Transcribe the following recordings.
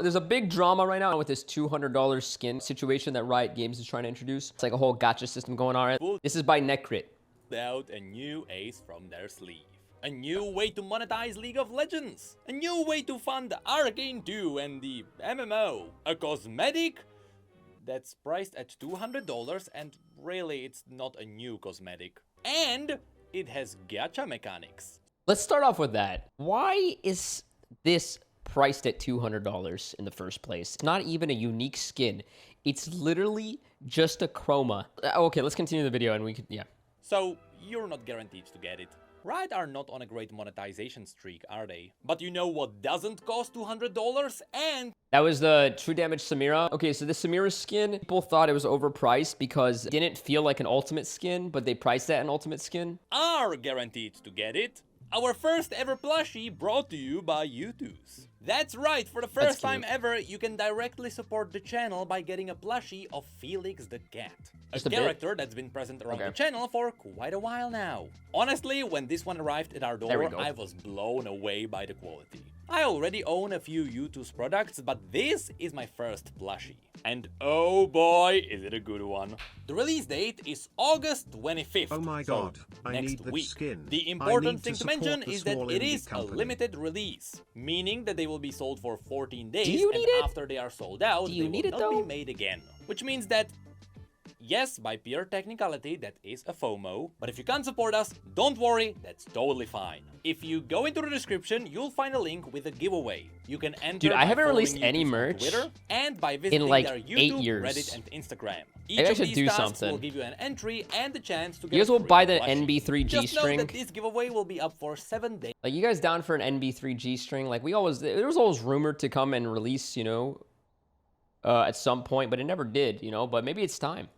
There's a big drama right now with this $200 skin situation that Riot Games is trying to introduce. It's like a whole gacha system going on. This is by Netcrit. Out a new ace from their sleeve. A new way to monetize League of Legends. A new way to fund Arcane 2 and the MMO. A cosmetic that's priced at $200 and really it's not a new cosmetic. And it has gacha mechanics. Let's start off with that. Why is this priced at $200 in the first place? It's not even a unique skin. It's literally just a chroma. Okay, let's continue the video and we can, yeah. So, you're not guaranteed to get it. Riot are not on a great monetization streak, are they? But you know what doesn't cost $200? And that was the True Damage Samira. Okay, so the Samira skin, people thought it was overpriced because it didn't feel like an ultimate skin, but they priced that an ultimate skin. Are guaranteed to get it. Our first ever plushie brought to you by YouTube's. That's right, for the first time ever, you can directly support the channel by getting a plushie of Felix the Cat. A character that's been present around the channel for quite a while now. Honestly, when this one arrived at our door, I was blown away by the quality. I already own a few YouTube's products, but this is my first plushie. And oh boy, is it a good one. The release date is August 25th. Oh my god, I next need that week. skin. The important thing to mention is that it is a limited release, meaning that they will be sold for 14 days, and after they are sold out, they will not be made again. Which means that, yes, by pure technicality, that is a FOMO, but if you can't support us, don't worry, that's totally fine. If you go into the description, you'll find a link with a giveaway. You can enter. Dude, I haven't released any merch Twitter and by visiting in like their YouTube, 8 years. Reddit, and Instagram. Maybe I should do tasks something. will give you an entry and the chance to get you guys will buy the plushie. NB3 G Just know string. that this giveaway will be up for 7 days. Like, you guys down for an NB3 G string? Like, there was always rumored to come and release, you know, at some point, but it never did, you know, but maybe it's time.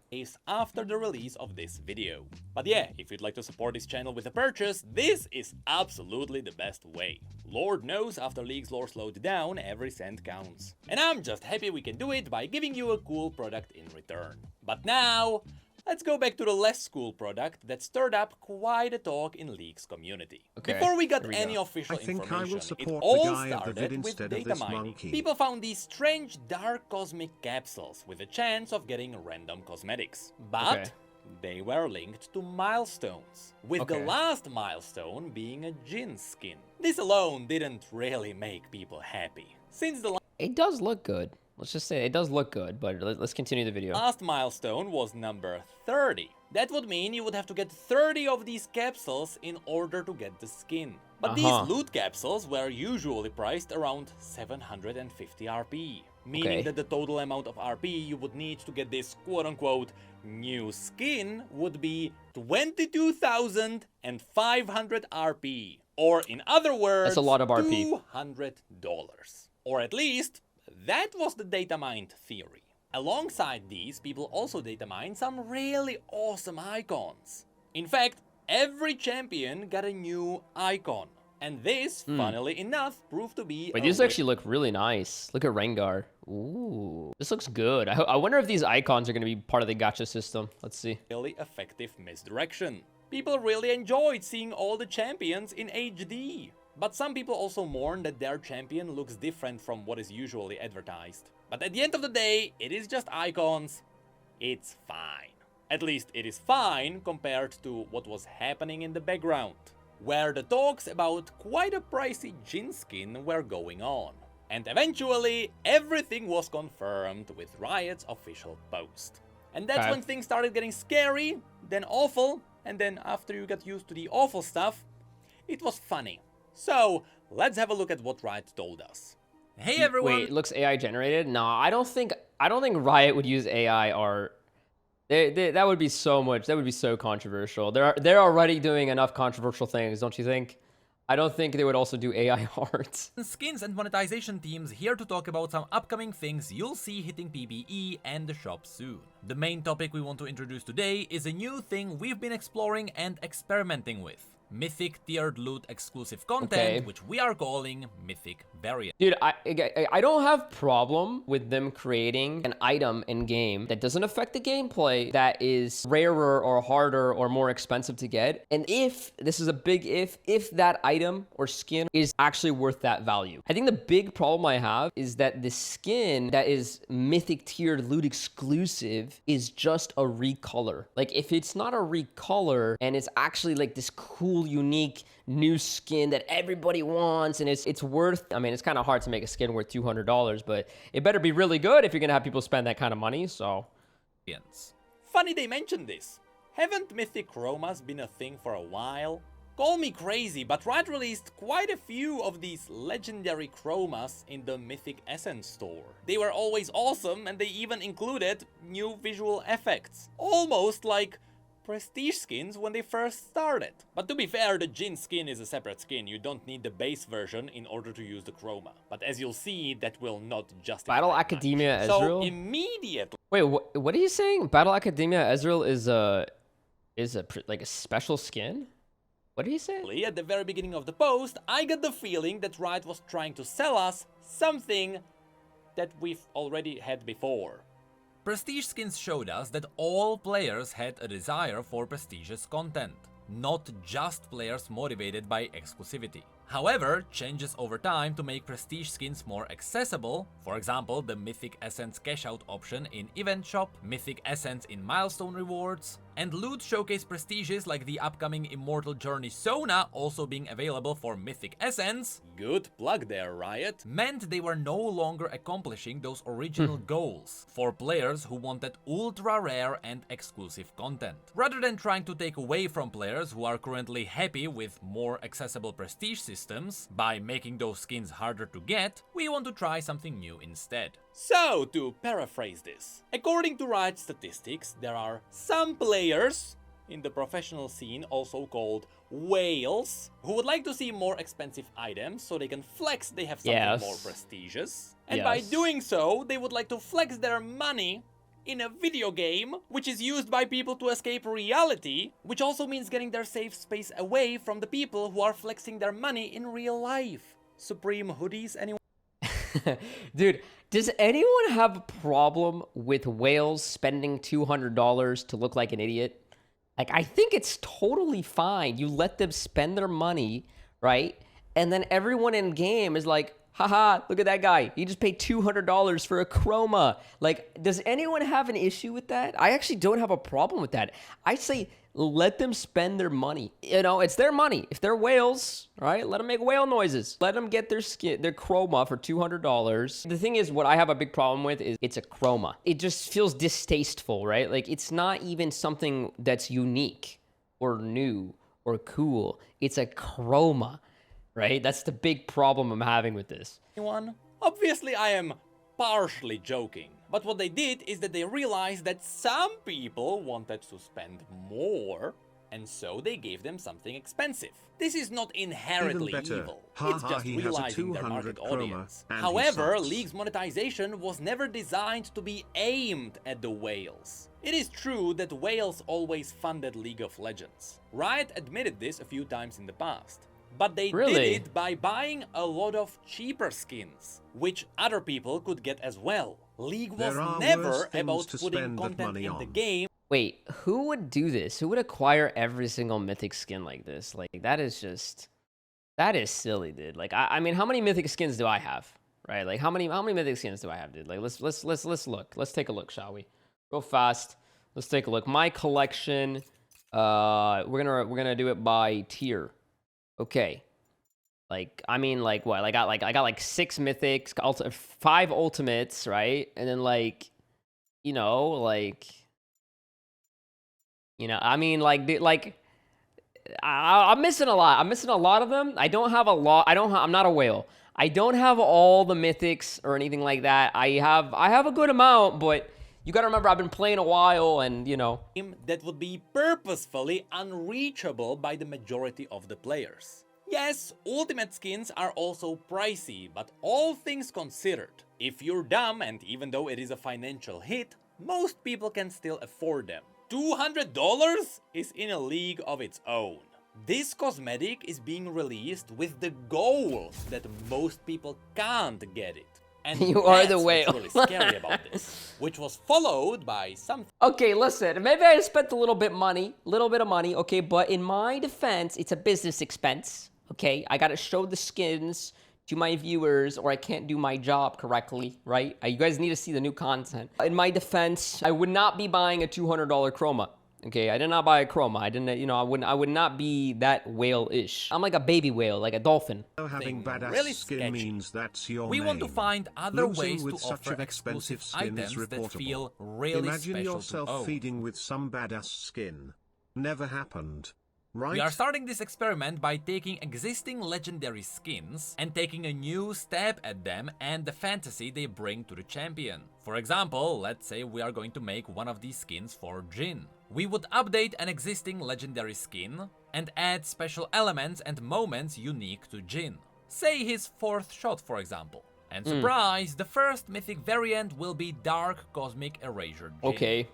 After the release of this video. But yeah, if you'd like to support this channel with a purchase, this is absolutely the best way. Lord knows after League's lore slowed down, every cent counts. And I'm just happy we can do it by giving you a cool product in return. But now, let's go back to the less cool product that stirred up quite a talk in League's community. Okay, Before we got any official information, it all started with data mining. People found these strange dark cosmic capsules with a chance of getting random cosmetics. But they were linked to milestones, with the last milestone being a Jhin skin. This alone didn't really make people happy, since the it does look good. Let's just say it does look good, but let's continue the video. last milestone was number 30. That would mean you would have to get 30 of these capsules in order to get the skin. But these loot capsules were usually priced around 750 RP, meaning that the total amount of RP you would need to get this quote-unquote new skin would be 22,500 RP. Or in other words, that's a lot of RP. $200. Or at least, that was the data mined theory. Alongside these, people also data mined some really awesome icons. In fact, every champion got a new icon. And this, funnily enough, proved to be Wait, these actually look really nice. Look at Rengar. Ooh, this looks good. I wonder if these icons are going to be part of the gacha system. Let's see. really effective misdirection. People really enjoyed seeing all the champions in HD. But some people also mourn that their champion looks different from what is usually advertised. But at the end of the day, it is just icons. It's fine. At least it is fine compared to what was happening in the background, where the talks about quite a pricey Jhin skin were going on. And eventually, everything was confirmed with Riot's official post. And that's when things started getting scary, then awful, and then after you got used to the awful stuff, it was funny. So, let's have a look at what Riot told us. Hey everyone! Wait, it looks AI generated? No, I don't think Riot would use AI art. That would be so much. That would be so controversial. They're already doing enough controversial things, don't you think? I don't think they would also do AI art. Skins and monetization teams here to talk about some upcoming things you'll see hitting PBE and the shop soon. The main topic we want to introduce today is a new thing we've been exploring and experimenting with. Mythic tiered loot exclusive content, which we are calling Mythic variant. Dude, I don't have problem with them creating an item in game that doesn't affect the gameplay, that is rarer or harder or more expensive to get. And if, this is a big if that item or skin is actually worth that value. I think the big problem I have is that the skin that is mythic tiered loot exclusive is just a recolor. Like if it's not a recolor and it's actually like this cool, unique new skin that everybody wants and it's worth, I mean, it's kind of hard to make a skin worth $200, but it better be really good if you're gonna have people spend that kind of money, so. Funny they mentioned this. Haven't Mythic Chromas been a thing for a while? Call me crazy, but Riot released quite a few of these legendary chromas in the Mythic Essence store. They were always awesome and they even included new visual effects. Almost like prestige skins when they first started. But to be fair, the Jin skin is a separate skin. You don't need the base version in order to use the chroma. But as you'll see, that will not justify Battle Academia Ezreal? So immediately... Wait, what are you saying? Battle Academia Ezreal is like a special skin? What did he say? At the very beginning of the post, I got the feeling that Riot was trying to sell us something that we've already had before. Prestige skins showed us that all players had a desire for prestigious content, not just players motivated by exclusivity. However, changes over time to make prestige skins more accessible, for example the Mythic Essence cash out option in Event Shop, Mythic Essence in Milestone Rewards, and loot showcase prestiges like the upcoming Immortal Journey Sona also being available for Mythic Essence, good plug there Riot, meant they were no longer accomplishing those original goals for players who wanted ultra rare and exclusive content. Rather than trying to take away from players who are currently happy with more accessible prestige systems by making those skins harder to get, we want to try something new instead. So, to paraphrase this, according to Riot statistics, there are some players in the professional scene, also called whales, who would like to see more expensive items so they can flex they have something more prestigious. And by doing so, they would like to flex their money in a video game, which is used by people to escape reality, which also means getting their safe space away from the people who are flexing their money in real life. Supreme hoodies, anyone? Dude, does anyone have a problem with whales spending $200 to look like an idiot? Like, I think it's totally fine. You let them spend their money, right? And then everyone in game is like, haha, look at that guy. He just paid $200 for a chroma. Like, does anyone have an issue with that? I actually don't have a problem with that. I say let them spend their money. You know, it's their money. If they're whales, right, let them make whale noises. Let them get their skin, their chroma for $200. The thing is, what I have a big problem with is it's a chroma. It just feels distasteful, right? Like, it's not even something that's unique or new or cool. It's a chroma. Right? That's the big problem I'm having with this. Obviously, I am partially joking. But what they did is that they realized that some people wanted to spend more, and so they gave them something expensive. This is not inherently evil. It's just realizing their market audience. However, League's monetization was never designed to be aimed at the whales. It is true that whales always funded League of Legends. Riot admitted this a few times in the past. But they did it by buying a lot of cheaper skins, which other people could get as well. League was never about putting content in the game. Wait, who would do this? Who would acquire every single mythic skin like this? Like, that is silly, dude. Like, I mean, how many mythic skins do I have? Right? Like, how many mythic skins do I have, dude? Like, let's look. Let's take a look, shall we? Real fast. Let's take a look. My collection. We're gonna do it by tier. Okay, like, I mean, like, what? I got like 6 mythics, 5 ultimates, right? And then like, you know, I mean, I'm missing a lot. I'm missing a lot of them. I don't have a lot. I'm not a whale. I don't have all the mythics or anything like that. I have a good amount, but you gotta remember, I've been playing a while, and you know, that would be purposefully unreachable by the majority of the players. Yes, ultimate skins are also pricey, but all things considered, if you're dumb, and even though it is a financial hit, most people can still afford them. $200 is in a league of its own. This cosmetic is being released with the goal that most people can't get it. And You are the that's whale. what's really scary about this, which was followed by some. Okay, listen, maybe I spent a little bit of money, okay, but in my defense, it's a business expense, okay? I gotta show the skins to my viewers or I can't do my job correctly, right? You guys need to see the new content. In my defense, I would not be buying a $200 chroma. Okay, I did not buy a chroma. I didn't, you know, I would not be that whale-ish. I'm like a baby whale, like a dolphin. Having badass really skin sketchy. means that's your We name. want to find other Losing ways with to such offer an expensive exclusive skin is items that reportable. feel really Imagine special yourself to own. feeding with some badass skin. Never happened. Right? We are starting this experiment by taking existing legendary skins and taking a new stab at them and the fantasy they bring to the champion. For example, let's say we are going to make one of these skins for Jhin. We would update an existing legendary skin and add special elements and moments unique to Jhin. Say his fourth shot, for example. And surprise, the first mythic variant will be Dark Cosmic Erasure Jhin. Okay.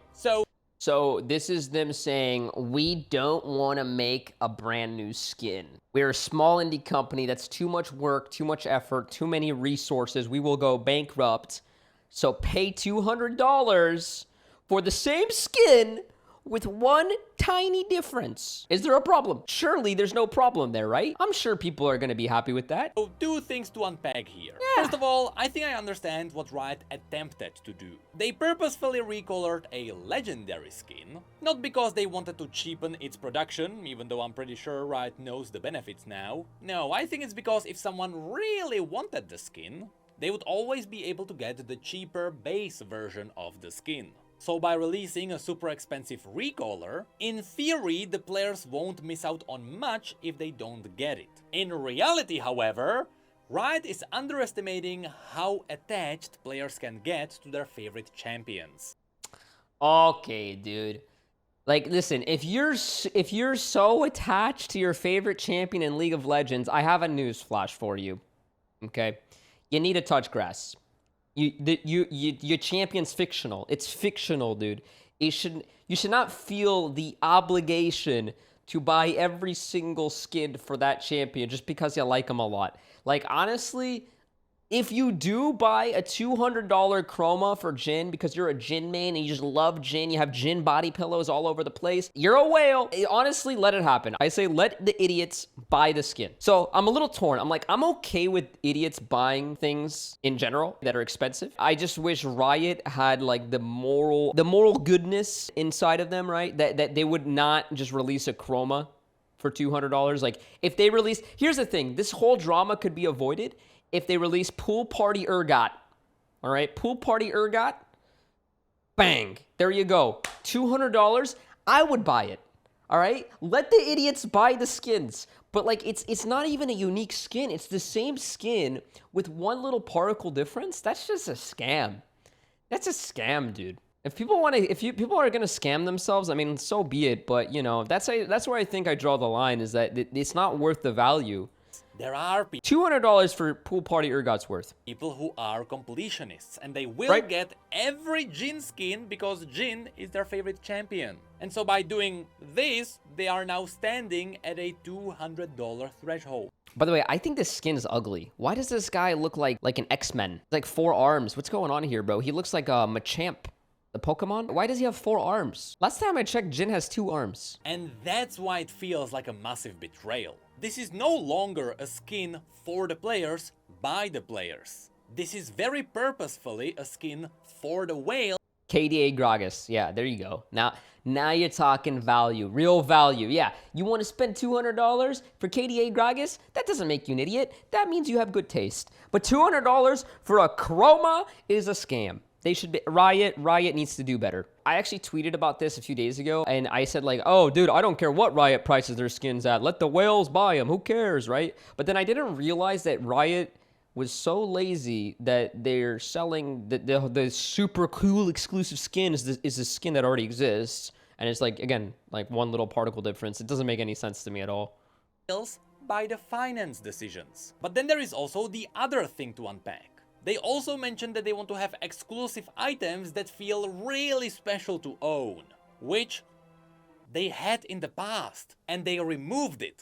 So this is them saying, we don't want to make a brand new skin. We're a small indie company. That's too much work, too much effort, too many resources. We will go bankrupt. So pay $200 for the same skin with one tiny difference. Is there a problem? Surely there's no problem there, right? I'm sure people are going to be happy with that. So, two things to unpack here. Yeah. First of all, I think I understand what Riot attempted to do. They purposefully recolored a legendary skin, not because they wanted to cheapen its production, even though I'm pretty sure Riot knows the benefits now. No, I think it's because if someone really wanted the skin, they would always be able to get the cheaper base version of the skin. So by releasing a super expensive recolor, in theory the players won't miss out on much if they don't get it. In reality, however, Riot is underestimating how attached players can get to their favorite champions. Okay, dude. Like, listen, if you're so attached to your favorite champion in League of Legends, I have a news flash for you. Okay? You need to touch grass. Your champion's fictional. It's fictional, dude. You should not feel the obligation to buy every single skin for that champion just because you like him a lot. Like, honestly, if you do buy a $200 chroma for Jhin because you're a Jhin main and you just love Jhin, you have Jhin body pillows all over the place, you're a whale. Honestly, let it happen. I say let the idiots buy the skin. So I'm a little torn. I'm like, I'm okay with idiots buying things in general that are expensive. I just wish Riot had like the moral goodness inside of them, right? That they would not just release a chroma for $200. Like if they release, here's the thing, this whole drama could be avoided if they release Pool Party Urgot. All right, Pool Party Urgot, bang, there you go. $200, I would buy it. All right, let the idiots buy the skins. But like, it's not even a unique skin. It's the same skin with one little particle difference. That's just a scam. That's a scam, dude. If people people are gonna scam themselves, I mean, so be it. But you know, that's where I think I draw the line, is that it's not worth the value. There are $200 for Pool Party Urgot's worth. people who are completionists, and they will get every Jhin skin because Jhin is their favorite champion. And so by doing this, they are now standing at a $200 threshold. By the way, I think this skin is ugly. Why does this guy look like an X-Men? Like 4 arms. What's going on here, bro? He looks like Machamp, the Pokemon. Why does he have 4 arms? Last time I checked, Jhin has 2 arms. And that's why it feels like a massive betrayal. This is no longer a skin for the players, by the players. This is very purposefully a skin for the whale. KDA Gragas. Yeah, there you go. Now you're talking value. Real value. Yeah, you want to spend $200 for KDA Gragas? That doesn't make you an idiot. That means you have good taste. But $200 for a chroma is a scam. They should be, Riot needs to do better. I actually tweeted about this a few days ago, and I said like, oh, dude, I don't care what Riot prices their skins at. Let the whales buy them. Who cares, right? But then I didn't realize that Riot was so lazy that they're selling the super cool exclusive skin is the skin that already exists. And it's like, again, like one little particle difference. It doesn't make any sense to me at all. By the finance decisions. But then there is also the other thing to unpack. They also mentioned that they want to have exclusive items that feel really special to own, which they had in the past, and they removed it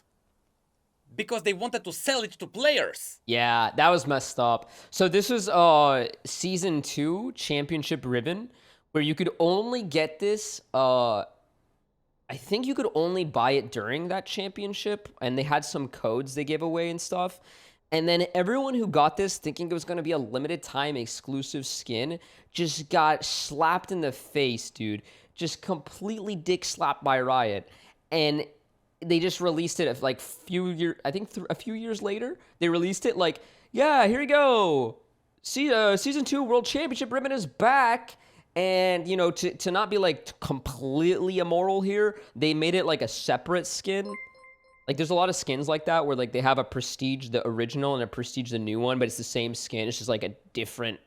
because they wanted to sell it to players. Yeah, that was messed up. So this was season 2 championship ribbon, where you could only get this. I think you could only buy it during that championship, and they had some codes they gave away and stuff. And then everyone who got this thinking it was going to be a limited time exclusive skin just got slapped in the face, dude. Just completely dick slapped by Riot. And they just released it like a few years later. They released it like, yeah, here you go. See, season 2 World Championship ribbon is back. And, you know, to not be like completely immoral here, they made it like a separate skin. Like, there's a lot of skins like that where, like, they have a Prestige, the original, and a Prestige, the new one, but it's the same skin. It's just, like, a different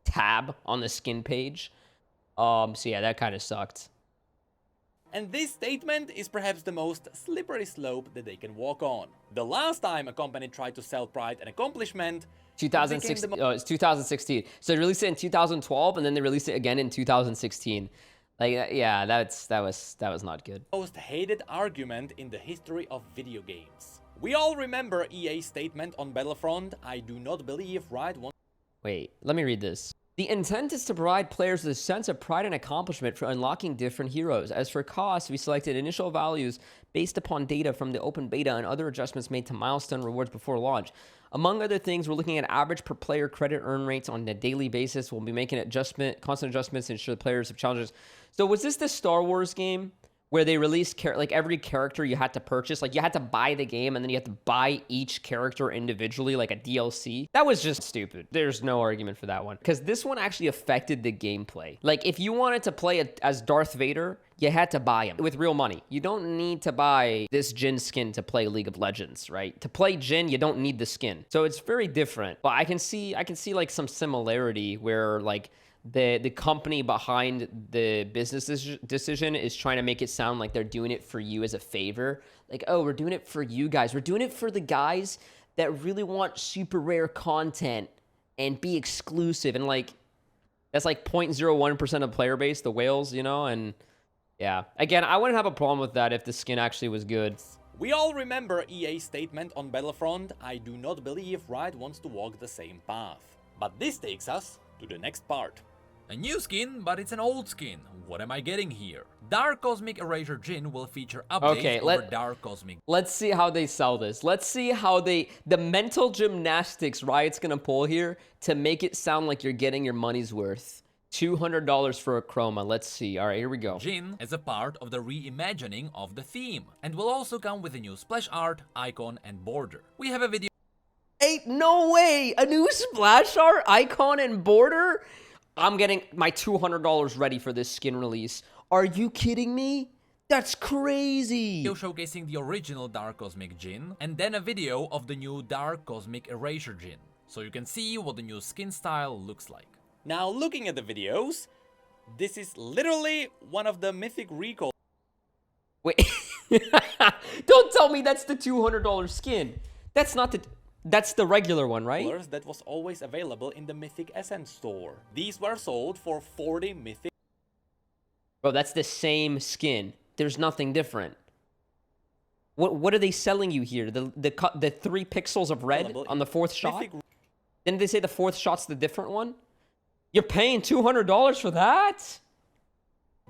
tab on the skin page. So, yeah, that kind of sucked. And this statement is perhaps the most slippery slope that they can walk on. The last time a company tried to sell pride and accomplishment, 2016. It's 2016. So they released it in 2012, and then they released it again in 2016. Like, yeah, that was not good. Most hated argument in the history of video games. We all remember EA's statement on Battlefront, "I do not believe Riot wants..." Wait, let me read this. The intent is to provide players with a sense of pride and accomplishment for unlocking different heroes. As for cost, we selected initial values based upon data from the open beta and other adjustments made to milestone rewards before launch. Among other things, we're looking at average per player credit earn rates on a daily basis. We'll be making constant adjustments to ensure the players have challenges. So was this the Star Wars game where they released like every character you had to purchase? Like, you had to buy the game and then you had to buy each character individually, like a DLC? That was just stupid. There's no argument for that one. Because this one actually affected the gameplay. Like, if you wanted to play as Darth Vader, you had to buy him with real money. You don't need to buy this Jin skin to play League of Legends, right? To play Jin, you don't need the skin. So it's very different. But I can see like some similarity where like the company behind the business decision is trying to make it sound like they're doing it for you as a favor. Like, oh, we're doing it for you guys. We're doing it for the guys that really want super rare content and be exclusive. And like, that's like 0.01% of player base, the whales, you know? And yeah, again, I wouldn't have a problem with that if the skin actually was good. We all remember EA's statement on Battlefront, "I do not believe Riot wants to walk the same path." But this takes us to the next part. A new skin, but it's an old skin. What am I getting here? Dark Cosmic Erasure Jin will feature updates over Dark Cosmic. Let's see how they sell this. Let's see how the mental gymnastics Riot's gonna pull here to make it sound like you're getting your money's worth. $200 for a chroma. Let's see. All right, here we go. Jin as a part of the reimagining of the theme, and will also come with a new splash art, icon, and border. We have a video. Ain't no way! A new splash art, icon, and border? I'm getting my $200 ready for this skin release. Are you kidding me? That's crazy! Video showcasing the original Dark Cosmic Jin, and then a video of the new Dark Cosmic Erasure Jin, so you can see what the new skin style looks like. Now, looking at the videos, this is literally one of the Mythic Recall. Wait, don't tell me that's the $200 skin. That's not the... That's the regular one, right? That was always available in the Mythic Essence store. These were sold for 40 Mythic. Bro, that's the same skin. There's nothing different. What are they selling you here? The 3 pixels of red on the 4th shot? Didn't they say the 4th shot's the different one? You're paying $200 for that?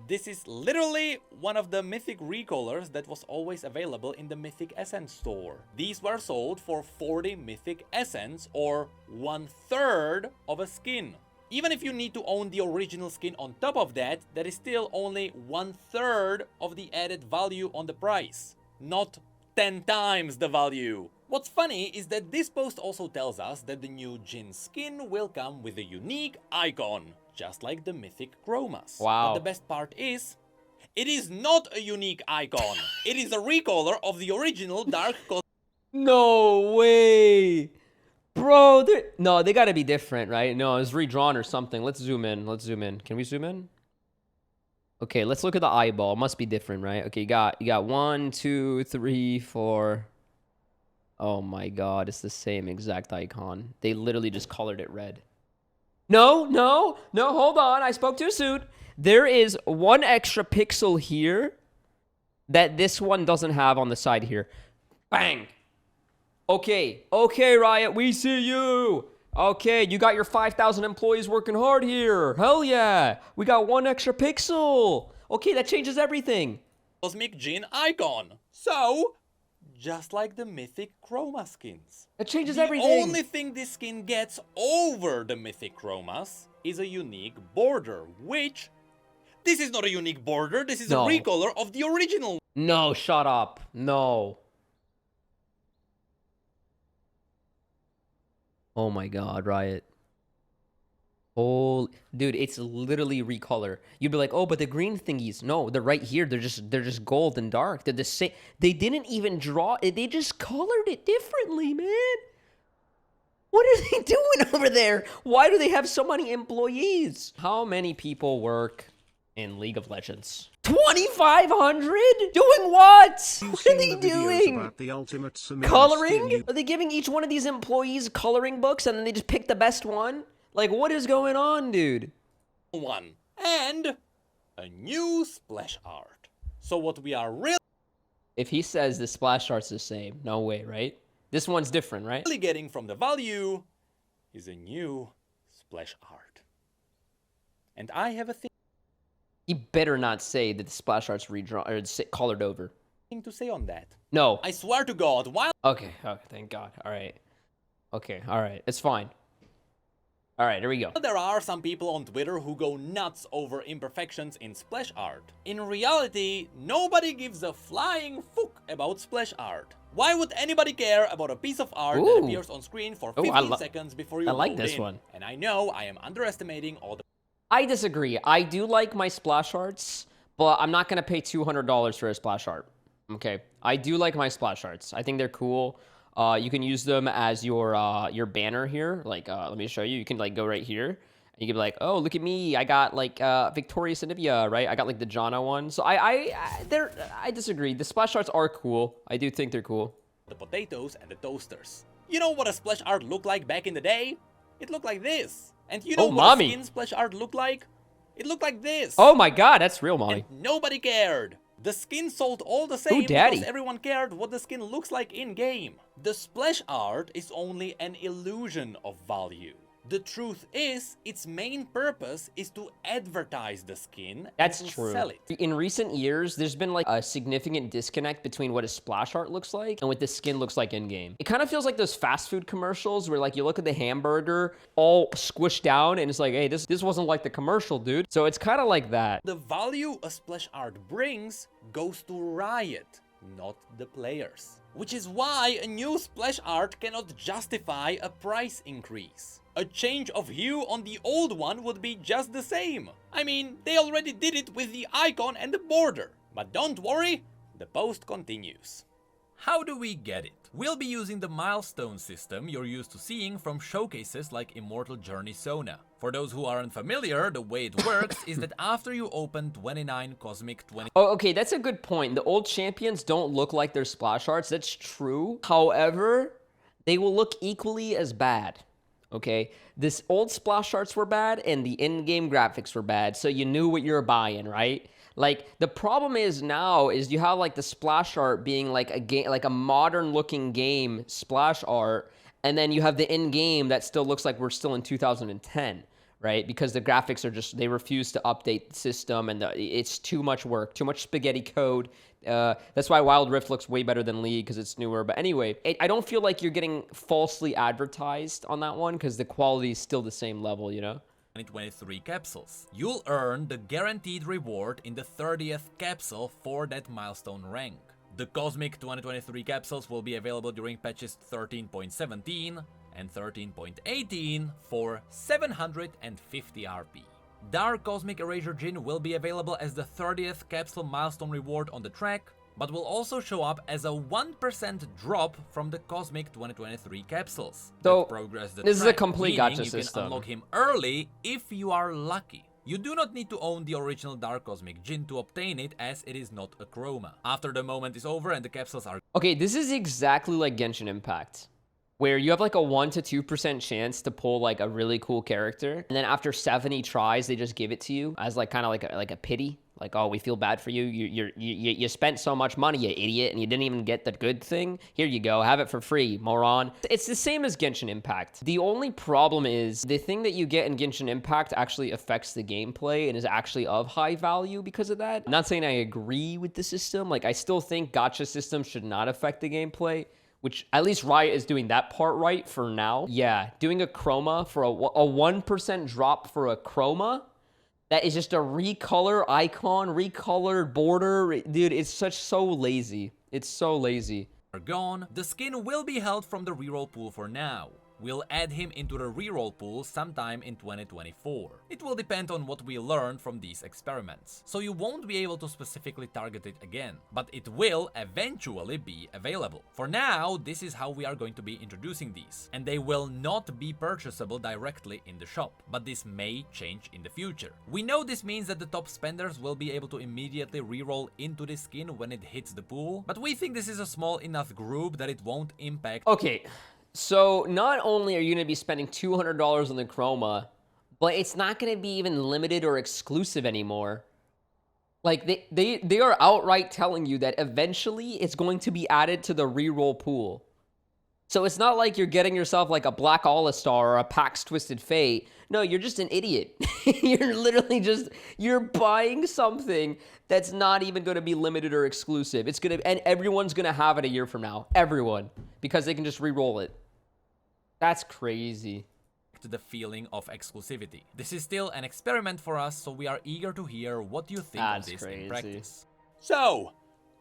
This is literally one of the Mythic Recolors that was always available in the Mythic Essence store. These were sold for 40 Mythic Essence, or 1/3 of a skin. Even if you need to own the original skin on top of that, that is still only 1/3 of the added value on the price, not 10 times the value. What's funny is that this post also tells us that the new Jin skin will come with a unique icon, just like the Mythic Chromas. Wow. But the best part is, it is not a unique icon. It is a recolor of the original Dark Cosmic. No way! Bro, no, they gotta be different, right? No, it's redrawn or something. Let's zoom in. Let's zoom in. Can we zoom in? Okay, let's look at the eyeball. It must be different, right? Okay, you got 1, 2, 3, 4. Oh my god, it's the same exact icon. They literally just colored it red. No, hold on. I spoke too soon. There is 1 extra pixel here that this one doesn't have on the side here. Bang. Okay, Riot, we see you. Okay, you got your 5,000 employees working hard here. Hell yeah. We got 1 extra pixel. Okay, that changes everything. Cosmic Djinn icon. So, just like the Mythic Chroma skins. That changes The everything. only thing this skin gets over the Mythic Chromas is a unique border, which... This is not a unique border, this is No. a recolor of the original. No, shut up. No. Oh my god, Riot. Oh, dude, it's literally recolor. You'd be like, "Oh, but the green thingies." No, they're right here. They're just gold and dark. They're the same. They didn't even draw it. They just colored it differently, man. What are they doing over there? Why do they have so many employees? How many people work in League of Legends? 2,500? Doing what? You've What are seen they the videos doing? about the ultimate Samira Coloring? skin Are they giving each one of these employees coloring books and then they just pick the best one? Like, what is going on, dude? One. And a new splash art. So what we are really If he says the splash art's the same, no way, right? This one's different, right? getting from the value is a new splash art. And I have a He better not say that the splash art's redrawn or colored over. thing to say on that. No. I swear to God, while Okay, thank God. All right. Okay, all right. It's fine. All right, here we go. there are some people on Twitter who go nuts over imperfections in splash art, in reality, nobody gives a flying fuck about splash art. Why would anybody care about a piece of art that Ooh. appears on screen for Ooh, 15 seconds before you I like load this in? one. And I know I am underestimating all the I disagree. I do like my splash arts, but I'm not going to pay $200 for a splash art. Okay? I do like my splash arts. I think they're cool. You can use them as your banner here. Like, let me show you. You can, like, go right here. And you can be like, oh, look at me. I got, like, Victorious Anivia, right? I got, like, the Janna one. So I disagree. The splash arts are cool. I do think they're cool. potatoes and the toasters. You know what a splash art looked like back in the day? It looked like this. And you know Oh, what mommy. a skin splash art looked like? It looked like this. Oh, my God. That's real, mommy. And nobody cared. The skin sold all the same daddy? because everyone cared what the skin looks like in-game. The splash art is only an illusion of value. The truth is, its main purpose is to advertise the skin That's and to true. sell it. In recent years, there's been like a significant disconnect between what a splash art looks like and what the skin looks like in game. It kind of feels like those fast food commercials where like you look at the hamburger all squished down and it's like, hey, this wasn't like the commercial, dude. So it's kind of like that. The value a splash art brings goes to Riot, not the players. Which is why a new splash art cannot justify a price increase. A change of hue on the old one would be just the same. I mean, they already did it with the icon and the border. But don't worry, the post continues. How do we get it? We'll be using the Milestone System you're used to seeing from showcases like Immortal Journey Sona. For those who aren't familiar, the way it works is that after you open 29 Cosmic 20... Oh, okay, that's a good point. The old champions don't look like their splash arts. That's true. However, they will look equally as bad. Okay, this old splash arts were bad and the in-game graphics were bad, so you knew what you were buying, right? Like, the problem is now is you have like the splash art being like a game, like a modern looking game splash art, and then you have the in-game that still looks like we're still in 2010, right? Because the graphics are just, they refuse to update the system and it's too much work, too much spaghetti code. That's why Wild Rift looks way better than League because it's newer. But anyway, I don't feel like you're getting falsely advertised on that one because the quality is still the same level, you know? 2023 capsules. You'll earn the guaranteed reward in the 30th capsule for that milestone rank. The Cosmic 2023 capsules will be available during patches 13.17 and 13.18 for 750 RP. Dark Cosmic Erasure Djinn will be available as the 30th capsule milestone reward on the track, but will also show up as a 1% drop from the Cosmic 2023 capsules. So, that progress the this is a track, complete meaning gacha you system. can unlock him early if you are lucky. You do not need to own the original Dark Cosmic Djinn to obtain it, as it is not a chroma. After the moment is over and the capsules are Okay, this is exactly like Genshin Impact, where you have like a 1 to 2% chance to pull like a really cool character, and then after 70 tries, they just give it to you as like kind of like a pity. Like, oh, we feel bad for you. You spent so much money, you idiot, and you didn't even get the good thing. Here you go, have it for free, moron. It's the same as Genshin Impact. The only problem is the thing that you get in Genshin Impact actually affects the gameplay and is actually of high value because of that. I'm not saying I agree with the system. Like, I still think Gacha System should not affect the gameplay, which at least Riot is doing that part right for now. Yeah, doing a chroma for a 1% drop for a chroma. That is just a recolor icon, recolored border. Dude, it's so lazy. It's so lazy. Are gone, the skin will be held from the reroll pool for now. We'll add him into the reroll pool sometime in 2024. It will depend on what we learn from these experiments, so you won't be able to specifically target it again, but it will eventually be available. For now, this is how we are going to be introducing these, and they will not be purchasable directly in the shop, but this may change in the future. We know this means that the top spenders will be able to immediately reroll into this skin when it hits the pool, but we think this is a small enough group that it won't impact. Okay. So not only are you going to be spending $200 on the chroma, but it's not going to be even limited or exclusive anymore. Like they are outright telling you that eventually it's going to be added to the reroll pool. So it's not like you're getting yourself like a Black All-Star or a Pax Twisted Fate. No, you're just an idiot. You're literally just, you're buying something that's not even going to be limited or exclusive. It's going to, and everyone's going to have it a year from now. Everyone. Because they can just re-roll it. That's crazy. The feeling of exclusivity. This is still an experiment for us, so we are eager to hear what you think of this in practice. So,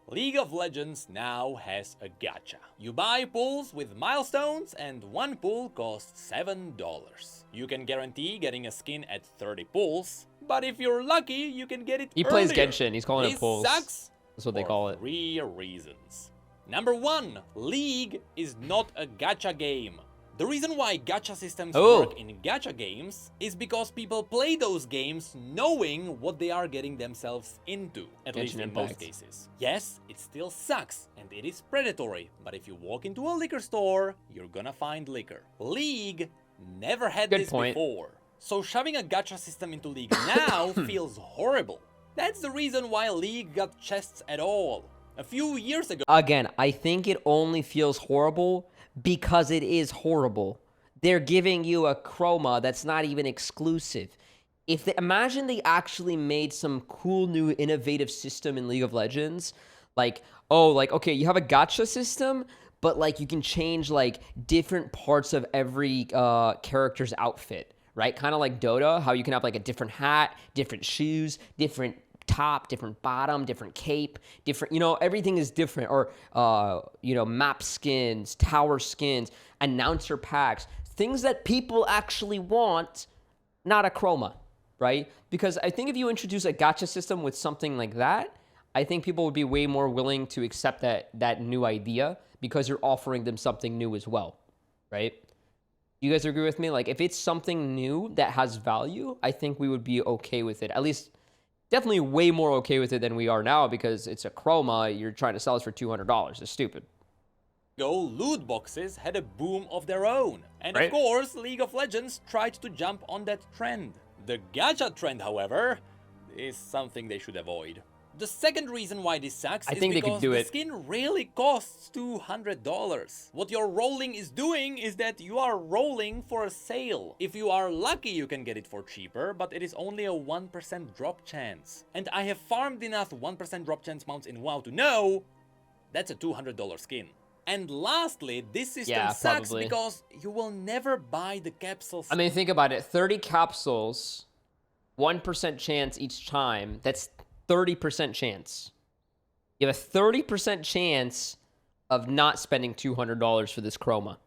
League of Legends now has a gacha. You buy pools with milestones and one pool costs $7. You can guarantee getting a skin at 30 pools, but if you're lucky, you can get it He earlier. plays Genshin, he's calling it pools. This sucks. That's what they call it. 3 reasons. Number 1, League is not a gacha game. The reason why gacha systems work in gacha games is because people play those games knowing what they are getting themselves into, at least in most cases. Yes, it still sucks and it is predatory, but if you walk into a liquor store, you're gonna find liquor. League never had this before, so shoving a gacha system into League now feels horrible. That's the reason why League got chests at all. A few years ago. Again, I think it only feels horrible because it is horrible. They're giving you a chroma that's not even exclusive. Imagine they actually made some cool new innovative system in League of Legends. Like, okay, you have a gacha system, but like you can change like different parts of every character's outfit, right? Kind of like Dota, how you can have like a different hat, different shoes, different top, different bottom, different cape, different, everything is different. Or, map skins, tower skins, announcer packs, things that people actually want, not a chroma, right? Because I think if you introduce a gacha system with something like that, I think people would be way more willing to accept that new idea because you're offering them something new as well, right? You guys agree with me? Like, if it's something new that has value, I think we would be okay with it. At least, definitely way more okay with it than we are now because it's a chroma. You're trying to sell us for $200. It's stupid. Loot boxes had a boom of their own. And of course, League of Legends tried to jump on that trend. The gacha trend, however, is something they should avoid. The second reason why this sucks is because the skin really costs $200. What your rolling is doing is that you are rolling for a sale. If you are lucky, you can get it for cheaper, but it is only a 1% drop chance. And I have farmed enough 1% drop chance mounts in WoW to know that's a $200 skin. And lastly, this system sucks because you will never buy the capsules. I mean, think about it. 30 capsules, 1% chance each time. That's 30% chance. You have a 30% chance of not spending $200 for this chroma.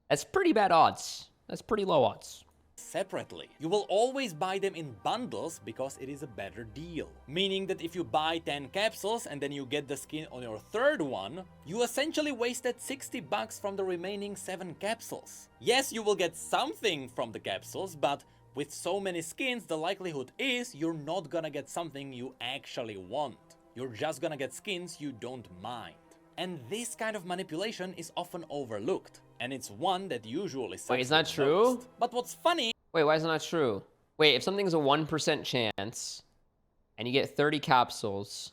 That's pretty bad odds. That's pretty low odds. Separately. You will always buy them in bundles because it is a better deal. Meaning that if you buy 10 capsules and then you get the skin on your third one, you essentially wasted $60 from the remaining 7 capsules. Yes, you will get something from the capsules, but with so many skins, the likelihood is you're not gonna get something you actually want. You're just gonna get skins you don't mind. And this kind of manipulation is often overlooked. And it's one that usually sucks. Wait, is that true? Most. But what's funny... Wait, why is it not true? Wait, if something's a 1% chance, and you get 30 capsules.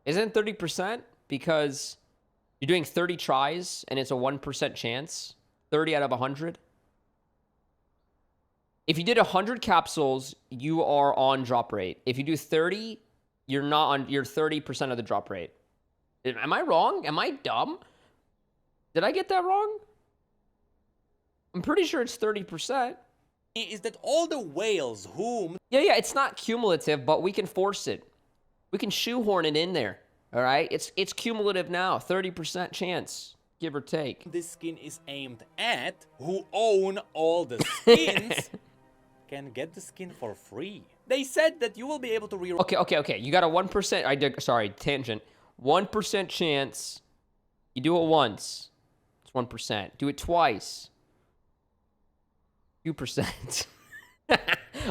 Isn't 30%? Because you're doing 30 tries and it's a 1% chance. 30 out of 100. If you did 100 capsules, you are on drop rate. If you do 30, you're not on, you're 30% of the drop rate. Am I wrong? Am I dumb? Did I get that wrong? I'm pretty sure it's 30%. Is that all the whales whom... Yeah, it's not cumulative, but we can force it. We can shoehorn it in there. All right? It's cumulative now. 30% chance, give or take. this skin is aimed at, who own all the skins, can get the skin for free. They said that you will be able to reroll... Okay. You got a 1%, sorry, tangent. 1% chance. You do it once. It's 1%. Do it twice. 2%.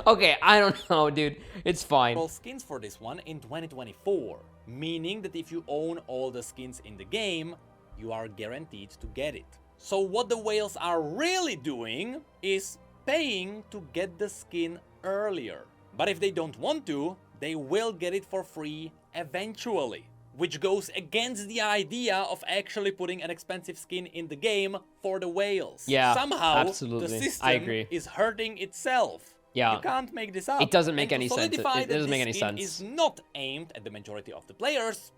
Okay, I don't know, dude. It's fine. skins for this one in 2024, meaning that if you own all the skins in the game, you are guaranteed to get it. So what the whales are really doing is paying to get the skin earlier. But if they don't want to, they will get it for free eventually, which goes against the idea of actually putting an expensive skin in the game for the whales. Yeah, somehow absolutely. the system I agree. is hurting itself. Yeah. You can't make this up. It doesn't make And any to sense. solidify It that doesn't make this any skin sense. is not aimed at the majority of the players,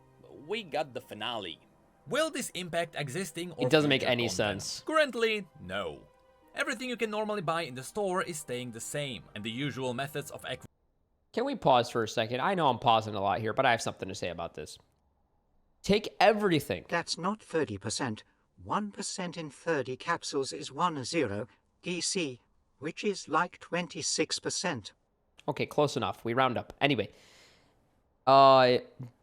we got the finale. Will this impact existing or It doesn't make future any content? sense. Currently, no. Everything you can normally buy in the store is staying the same, and the usual methods of Can we pause for a second? I know I'm pausing a lot here, but I have something to say about this. Take everything. That's not 30%. 1% in 30 capsules is 10 DC, which is like 26%. Okay, close enough. We round up. Anyway,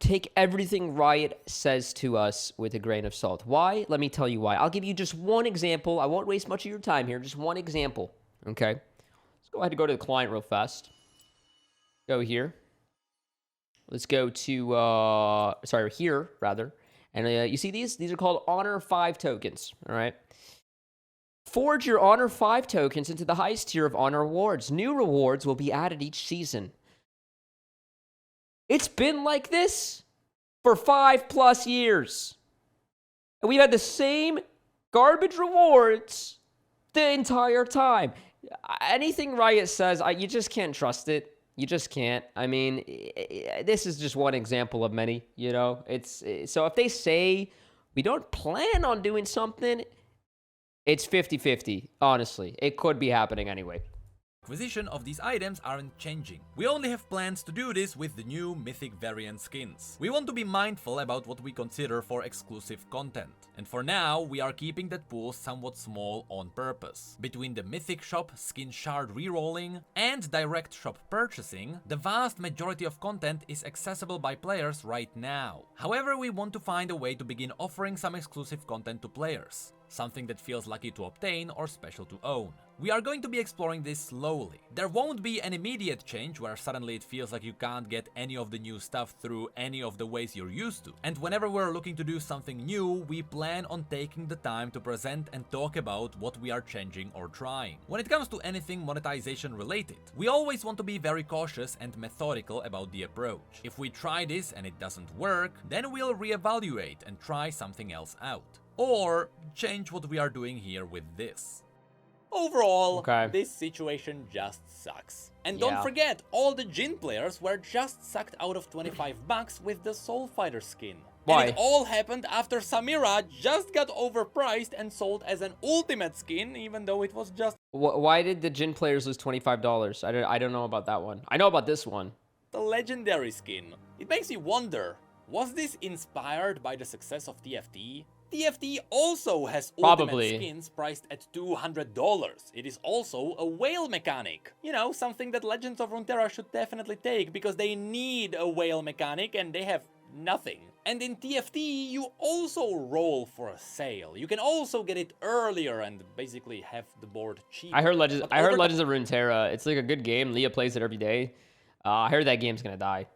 take everything Riot says to us with a grain of salt. Why? Let me tell you why. I'll give you just one example. I won't waste much of your time here. Just one example. Okay? Let's go ahead and go to the client real fast. Go here. Let's go to, sorry, here, rather. And you see these? These are called Honor 5 tokens, all right? Forge your Honor 5 tokens into the highest tier of Honor rewards. New rewards will be added each season. It's been like this for 5+ years. And we've had the same garbage rewards the entire time. Anything Riot says, you just can't trust it. You just can't. I mean, this is just one example of many, you know? So if they say we don't plan on doing something, it's 50-50, honestly. It could be happening anyway. acquisition of these items aren't changing. We only have plans to do this with the new Mythic variant skins. We want to be mindful about what we consider for exclusive content. And for now, we are keeping that pool somewhat small on purpose. Between the Mythic shop, skin shard rerolling, and direct shop purchasing, the vast majority of content is accessible by players right now. However, we want to find a way to begin offering some exclusive content to players. Something that feels lucky to obtain or special to own. We are going to be exploring this slowly. There won't be an immediate change where suddenly it feels like you can't get any of the new stuff through any of the ways you're used to. And whenever we're looking to do something new, we plan on taking the time to present and talk about what we are changing or trying. When it comes to anything monetization related, we always want to be very cautious and methodical about the approach. If we try this and it doesn't work, then we'll reevaluate and try something else out. Or change what we are doing here with this. Overall, Okay. this situation just sucks. And Yeah. don't forget, all the Jin players were just sucked out of $25 with the Soul Fighter skin. Why? And it all happened after Samira just got overpriced and sold as an ultimate skin, even though it was just Why did the Jin players lose $25? I don't know about that one. I know about this one. the legendary skin. It makes me wonder, was this inspired by the success of TFT? TFT also has Probably. ultimate skins priced at $200. It is also a whale mechanic. You know, something that Legends of Runeterra should definitely take because they need a whale mechanic and they have nothing. And in TFT, you also roll for a sale. You can also get it earlier and basically have the board cheap. I heard Legends of Over Runeterra. It's like a good game. Leah plays it every day. I heard that game's gonna die.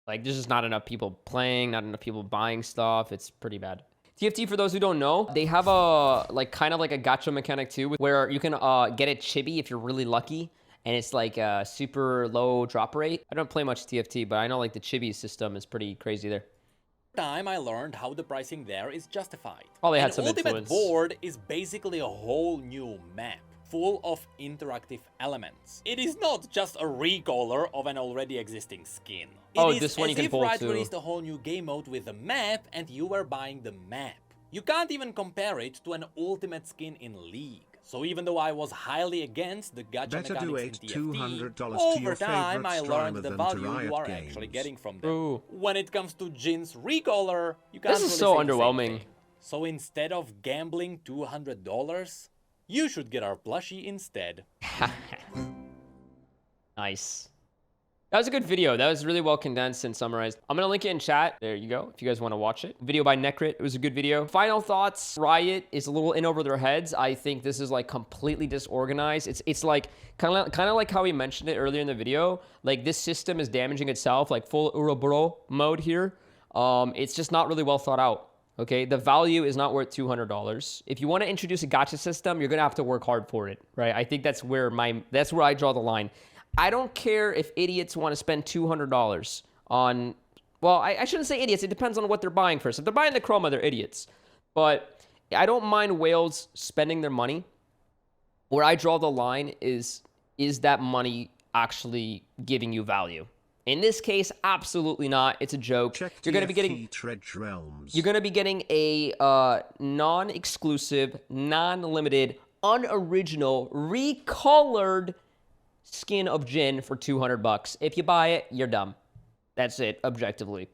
Like, there's just not enough people playing, not enough people buying stuff. It's pretty bad. TFT, for those who don't know, they have a kind of like a gacha mechanic too, where you can get a chibi if you're really lucky, and it's like a super low drop rate. I don't play much TFT, but I know like the Chibi system is pretty crazy there. Time I learned how the pricing there is justified. Oh, they had An some ultimate influence. board is basically a whole new map, full of interactive elements. It is not just a recolor of an already existing skin. Oh, It is this one you as can if pull Riot too. released a whole new game mode with a map and you were buying the map. You can't even compare it to an ultimate skin in League. So even though I was highly against the gacha Better mechanics in donate TFT, $200 to over your time favorite I streamer learned the than to value Riot you are Games. actually getting from them. Ooh. When it comes to Jin's recolor, you can't This is really so say the same underwhelming. thing. So instead of gambling $200, you should get our plushie instead. Nice. That was a good video. That was really well condensed and summarized. I'm going to link it in chat. There you go, if you guys want to watch it. Video by Necrit. It was a good video. Final thoughts. Riot is a little in over their heads. I think this is like completely disorganized. It's like kind of like how we mentioned it earlier in the video. Like this system is damaging itself, like full Urobro mode here. It's just not really well thought out. Okay, the value is not worth $200. If you want to introduce a gacha system, you're gonna have to work hard for it, right? I think that's where I draw the line. I don't care if idiots want to spend $200 on, well, I shouldn't say idiots. It depends on what they're buying first. If they're buying the Chroma, they're idiots. But I don't mind whales spending their money. Where I draw the line is that money actually giving you value? In this case, absolutely not. It's a joke. Check You're going to be getting TFT Dredge Realms. You're going to be getting a non-exclusive, non-limited, unoriginal, recolored skin of Jin for $200. If you buy it, you're dumb. That's it, objectively.